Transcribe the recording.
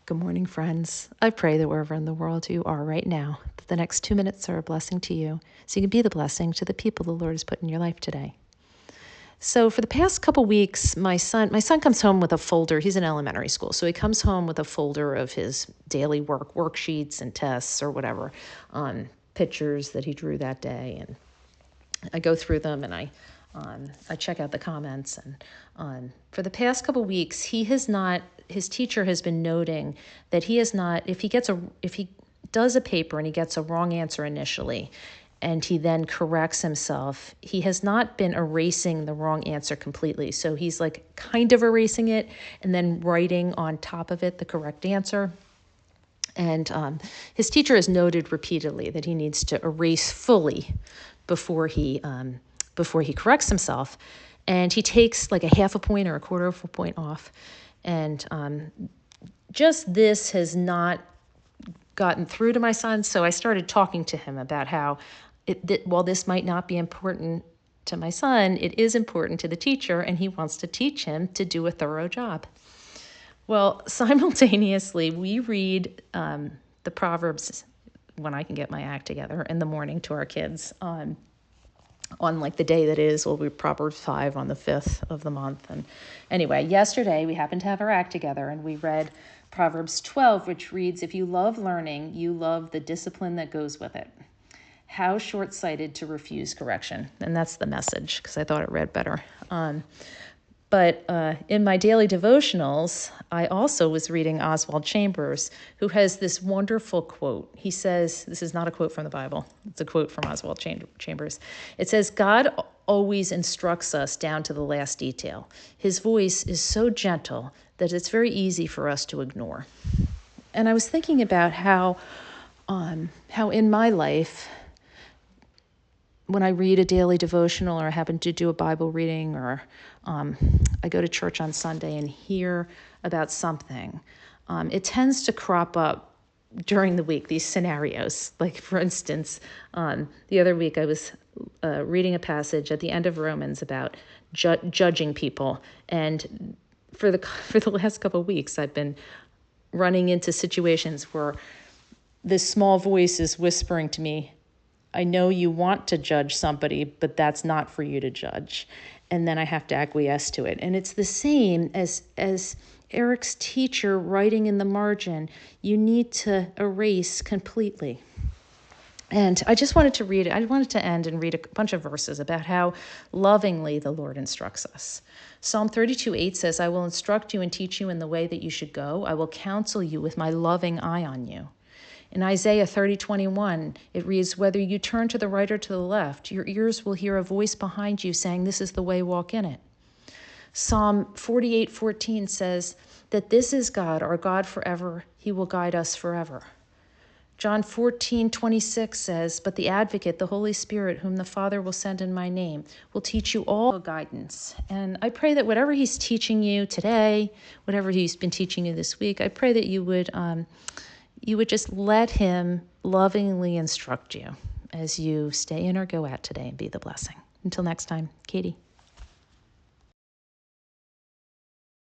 Good morning, friends. I pray that wherever in the world you are right now, that the next 2 minutes are a blessing to you, so you can be the blessing to the people the Lord has put in your life today. So for the past couple weeks, my son comes home with a folder. He's in elementary school, so he comes home with a folder of his daily worksheets and tests or whatever, pictures that he drew that day, and I go through them and I check out the comments. And for the past couple weeks, his teacher has been noting that he has not, if he does a paper and he gets a wrong answer initially, and he then corrects himself, he has not been erasing the wrong answer completely. So he's like kind of erasing it and then writing on top of it the correct answer. And his teacher has noted repeatedly that he needs to erase fully before he corrects himself. And he takes like a half a point or a quarter of a point off. And just this has not gotten through to my son. So I started talking to him about how while this might not be important to my son, it is important to the teacher, and he wants to teach him to do a thorough job. Well, simultaneously, we read the Proverbs, when I can get my act together, in the morning to our kids on like the day that is. We'll be Proverbs 5 on the 5th of the month. And anyway, yesterday we happened to have our act together, and we read Proverbs 12, which reads, "If you love learning, you love the discipline that goes with it. How short-sighted to refuse correction." And that's the message, because I thought it read better. But in my daily devotionals, I also was reading Oswald Chambers, who has this wonderful quote. He says, this is not a quote from the Bible, it's a quote from Oswald Chambers. It says, "God always instructs us down to the last detail. His voice is so gentle that it's very easy for us to ignore." And I was thinking about how in my life, when I read a daily devotional or I happen to do a Bible reading, or I go to church on Sunday and hear about something, it tends to crop up during the week, these scenarios. Like, for instance, the other week I was reading a passage at the end of Romans about judging people. And for the last couple of weeks, I've been running into situations where this small voice is whispering to me, "I know you want to judge somebody, but that's not for you to judge." And then I have to acquiesce to it. And it's the same as Eric's teacher writing in the margin, you need to erase completely. And I just wanted to read it. I wanted to end and read a bunch of verses about how lovingly the Lord instructs us. Psalm 32:8 says, "I will instruct you and teach you in the way that you should go. I will counsel you with my loving eye on you." In Isaiah 30:21, it reads, "Whether you turn to the right or to the left, your ears will hear a voice behind you saying, 'This is the way, walk in it.'" Psalm 48:14 says that this is God, our God forever. He will guide us forever. John 14:26 says, "But the advocate, the Holy Spirit, whom the Father will send in my name, will teach you all guidance." And I pray that whatever he's teaching you today, whatever he's been teaching you this week, I pray that you would just let him lovingly instruct you as you stay in or go out today and be the blessing. Until next time, Katie.